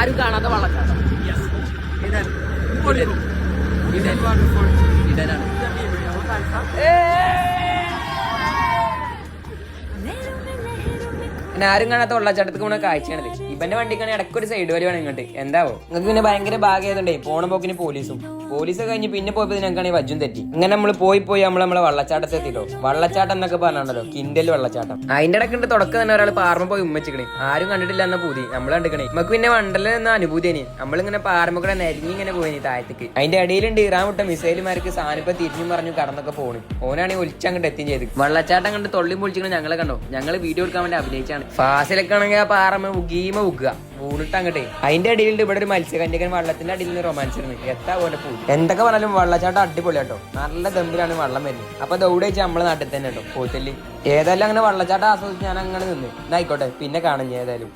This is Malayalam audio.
ആരും കാണാത്ത വെള്ളച്ചാട്ടം. ഇടനാണ്. പിന്നെ ആരും കാണാത്ത വെള്ളച്ചാട്ടത്തിൽ കൂടെ കാഴ്ചയാണിത്. ഇവന്റെ വണ്ടിക്കാണ് ഇടയ്ക്കൊരു സൈഡ് വരി വേണം ഇങ്ങോട്ട്. എന്താവോ നിങ്ങൾക്ക് പിന്നെ ഭയങ്കര ഭാഗ്യമായതുകൊണ്ടേ പോണ പോക്കിന് പോലീസ് കഴിഞ്ഞ് പിന്നെ പോയപ്പോ ഞങ്ങൾക്കാണെങ്കിൽ വജ്ജും തെറ്റി. ഇങ്ങനെ നമ്മൾ പോയി നമ്മളെ വെള്ളച്ചാട്ടത്തെ എത്തിട്ടോ. വെള്ളച്ചാട്ടം എന്നൊക്കെ പറഞ്ഞാണല്ലോ കിൻഡൽ വെള്ളച്ചാട്ടം. അതിന്റെ ഇടയ്ക്ക് തുടക്കം തന്നെ ഒരാൾ പാർമ പോയി ഉമ്മച്ചിക്കണേ. ആരും കണ്ടിട്ടില്ല എന്ന പൂതി നമ്മൾ കണ്ടിക്കണേ. നമുക്ക് പിന്നെ വണ്ടലിൽ നിന്ന അനുഭൂതിയാണ്. നമ്മളിങ്ങനെ പാർമ കൂടെ നെരിഞ്ഞി ഇങ്ങനെ പോയി താഴത്തേക്ക്. അതിന്റെ ഇടയിലുണ്ട് ഇറാൻ വിട്ട മിസൈലുമാർക്ക് സാധനം തിരിഞ്ഞും പറഞ്ഞു കടന്നൊക്കെ പോണു. ഓനാണെങ്കിൽ ഒലിച്ചങ്ങോട്ട് എത്തിയും ചെയ്ത്. വെള്ളച്ചാട്ടം കണ്ട് തൊള്ളി പൊളിച്ചിങ്ങനെ ഞങ്ങളെ കണ്ടോ. ഞങ്ങൾ വീഡിയോ എടുക്കാൻ വേണ്ടി അഭിനയിച്ചാണ്. ഫാസിലൊക്കെ ആണെങ്കിൽ ആ പാറമ ഉഗീമ ഉഗ്ഗ ഊണിട്ട് അങ്ങട്ടെ. അതിന്റെ അടിയിലുണ്ട് ഇവിടെ ഒരു മത്സ്യകന്യകൻ വെള്ളത്തിന്റെ അടിയിൽ നിന്ന് റൊമാൻസ് ഇരുന്ന് എത്താ പോലെ പൂ. എന്തൊക്കെ പറഞ്ഞാലും വെള്ളച്ചാട്ടം അടിപൊളി കേട്ടോ. നല്ല ദമ്പിലാണ് വെള്ളം വരുന്നത്. അപ്പൊ ദൗഡ് വെച്ച് നമ്മളെ നാട്ടിൽ തന്നെ കേട്ടോ പോത്തല്. ഏതായാലും അങ്ങനെ വെള്ളച്ചാട്ടം ആസ്വദിച്ച് ഞാൻ അങ്ങനെ നിന്ന്. എന്നായിക്കോട്ടെ പിന്നെ കാണും ഏതായാലും.